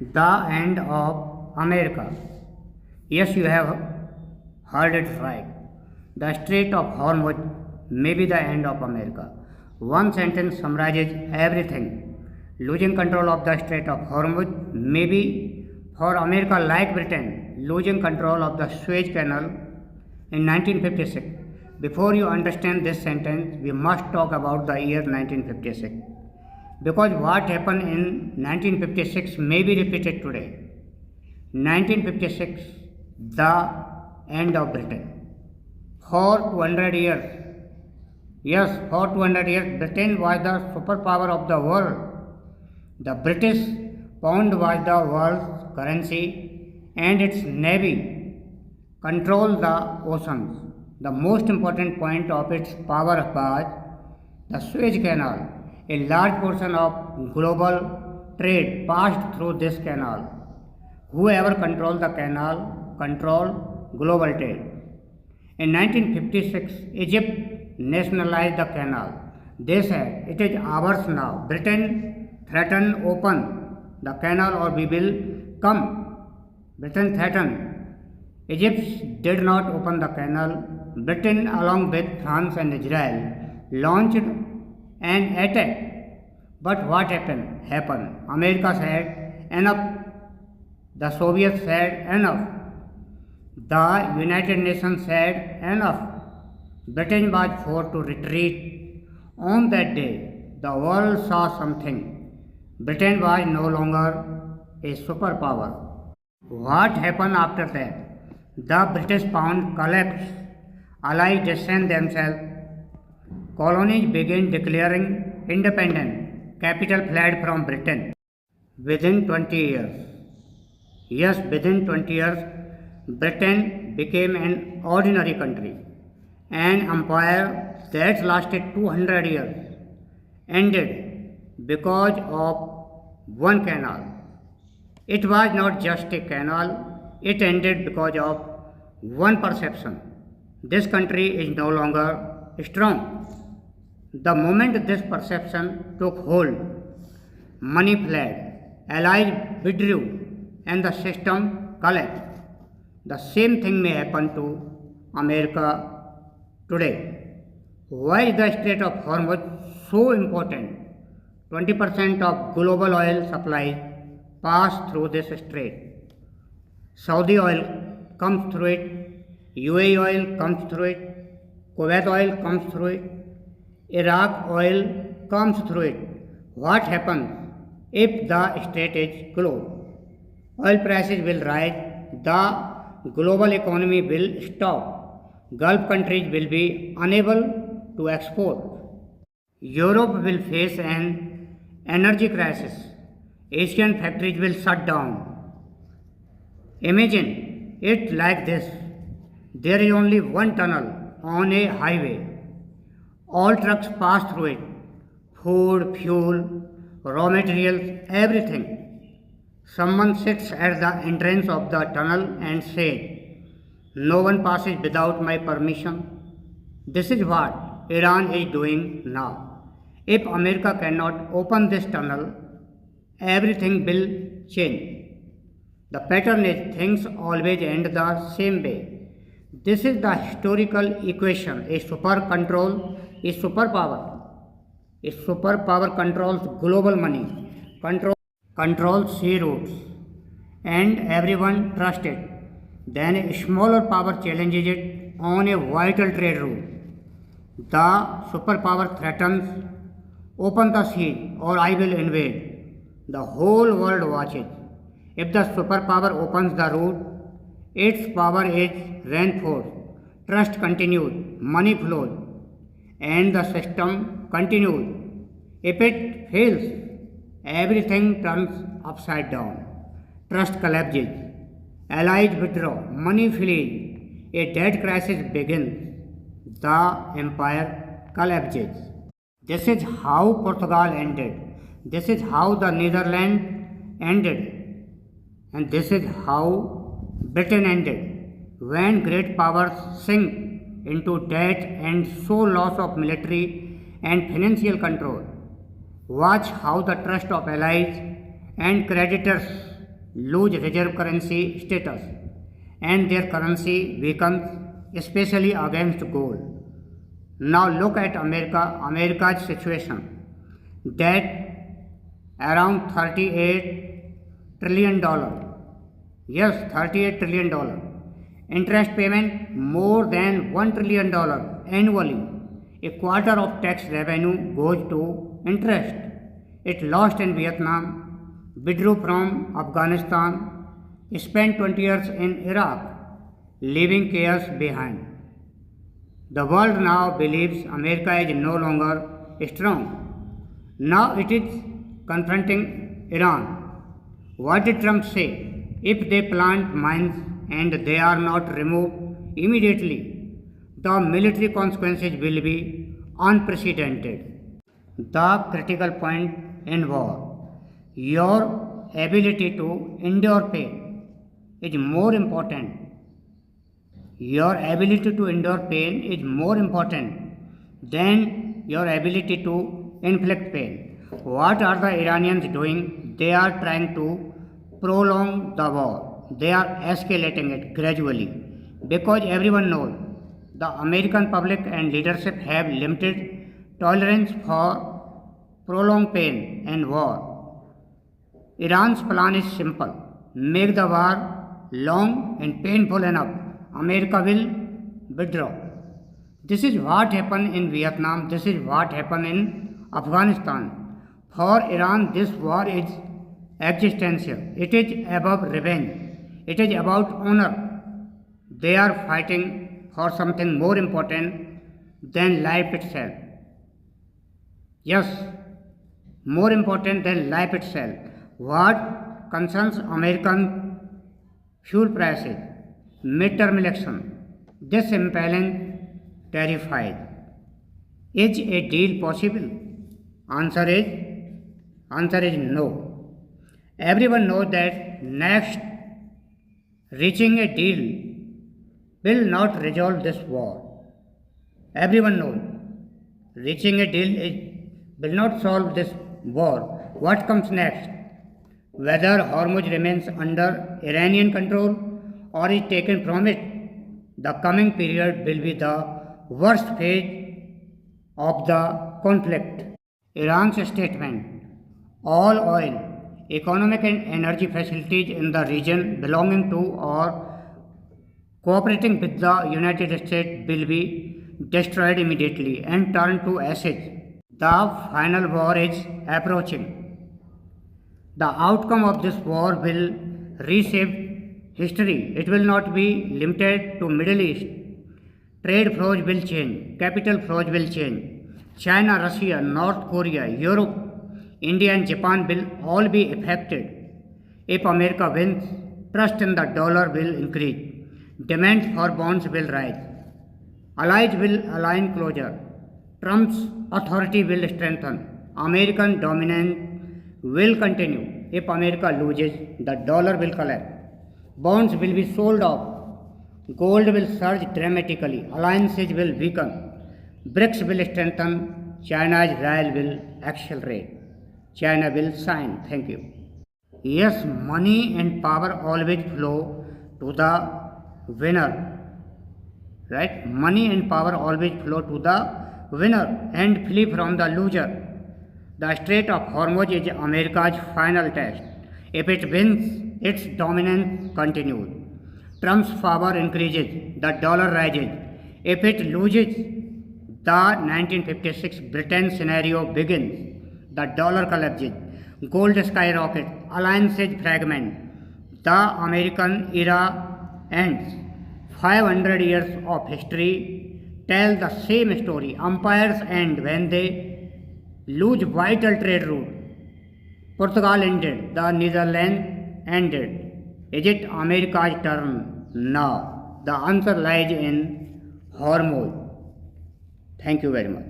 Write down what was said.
The end of America. Yes, you have heard it right. The Strait of Hormuz may be the end of America. One sentence summarizes everything. Losing control of the Strait of Hormuz may be for America like Britain losing control of the Suez Canal in 1956. Before you understand this sentence, we must talk about the year 1956. Because what happened in 1956 may be repeated today. 1956, the end of Britain. For 200 years, yes, for 200 years, Britain was the superpower of the world. The British pound was the world's currency and its navy controlled the oceans. The most important point of its power was the Suez Canal. A large portion of global trade passed through this canal. Whoever controlled the canal controlled global trade. In 1956, Egypt nationalized the canal. They said, "It is ours now." Britain threatened, "Open the canal or we will come." Britain threatened. Egypt did not open the canal. Britain, along with France and Israel, launched an attack. But what happened? America said, "Enough." The Soviets said, "Enough." The United Nations said, "Enough." Britain was forced to retreat. On that day, the world saw something. Britain was no longer a superpower. What happened after that? The British pound collapsed. Allies distanced themselves. Colonies began declaring independence. Capital fled from Britain. Within 20 years, yes, within 20 years, Britain became an ordinary country. An empire that lasted 200 years ended because of one canal. It was not just a canal, it ended because of one perception. This country is no longer strong. The moment this perception took hold, money fled, allies withdrew, and the system collapsed. The same thing may happen to America today. Why is the Strait of Hormuz so important? 20% of global oil supplies pass through this strait. Saudi oil comes through it, UAE oil comes through it, Kuwait oil comes through it, Iraq oil comes through it. What happens if the strait is closed? Oil prices will rise, the global economy will stop, Gulf countries will be unable to export, Europe will face an energy crisis, Asian factories will shut down. Imagine it like this. There is only one tunnel on a highway. All trucks pass through it. Food, fuel, raw materials, everything. Someone sits at the entrance of the tunnel and says, "No one passes without my permission." This is what Iran is doing now. If America cannot open this tunnel, everything will change. The pattern is things always end the same way. This is the historical equation. A super control is superpower. A superpower controls global money, controls sea routes, and everyone trusts it. Then a smaller power challenges it on a vital trade route. The superpower threatens, "Open the sea or I will invade." The whole world watches. If the superpower opens the route, its power is reinforced, trust continues, money flows, and the system continues. If it fails, everything turns upside down. Trust collapses, allies withdraw, money flees, a debt crisis begins, the empire collapses. This is how Portugal ended. This is how the Netherlands ended. And this is how Britain ended. When great powers sink into debt and show loss of military and financial control, watch how the trust of allies and creditors lose reserve currency status and their currency weakens, especially against gold. Now look at America's situation. Debt around $38 trillion. Yes, $38 trillion. Interest payment more than $1 trillion annually. A quarter of tax revenue goes to interest. It lost in Vietnam, withdrew from Afghanistan, spent 20 years in Iraq, leaving chaos behind. The world now believes America is no longer strong. Now it is confronting Iran. What did Trump say? If they plant mines and they are not removed immediately, the military consequences will be unprecedented. The critical point in war. Your ability to endure pain is more important. Your ability to endure pain is more important than your ability to inflict pain. What are the Iranians doing? They are trying to prolong the war. They are escalating it gradually because everyone knows the American public and leadership have limited tolerance for prolonged pain and war. Iran's plan is simple: make the war long and painful enough. America will withdraw. This is what happened in Vietnam. This is what happened in Afghanistan. For Iran, this war is existential. It is above revenge. It is about honor. They are fighting for something more important than life itself. Yes, more important than life itself. What concerns American fuel prices? Midterm election. This imbalance terrifies. Is a deal possible? Answer is no. Everyone knows that next reaching a deal will not resolve this war. Everyone knows reaching a deal will not solve this war. What comes next? Whether Hormuz remains under Iranian control or is taken from it, the coming period will be the worst phase of the conflict. Iran's statement: all oil, economic and energy facilities in the region belonging to or cooperating with the United States will be destroyed immediately and turned to ashes. The final war is approaching. The outcome of this war will reshape history. It will not be limited to Middle East. Trade flows will change. Capital flows will change. China, Russia, North Korea, Europe, India and Japan will all be affected. If America wins, trust in the dollar will increase. Demand for bonds will rise. Allies will align closer. Trump's authority will strengthen. American dominance will continue. If America loses, the dollar will collapse. Bonds will be sold off. Gold will surge dramatically. Alliances will weaken. BRICS will strengthen. China's rise will accelerate. China will shine. Thank you. Yes, money and power always flow to the winner. Right? Money and power always flow to the winner and flee from the loser. The Strait of Hormuz is America's final test. If it wins, its dominance continues. Trump's power increases, the dollar rises. If it loses, the 1956 Britain scenario begins. The dollar collapses, gold skyrockets, alliances fragment. The American era ends. 500 years of history tell the same story. Empires end when they lose vital trade route. Portugal ended, the Netherlands ended. Is it America's turn? No. The answer lies in Hormuz. Thank you very much.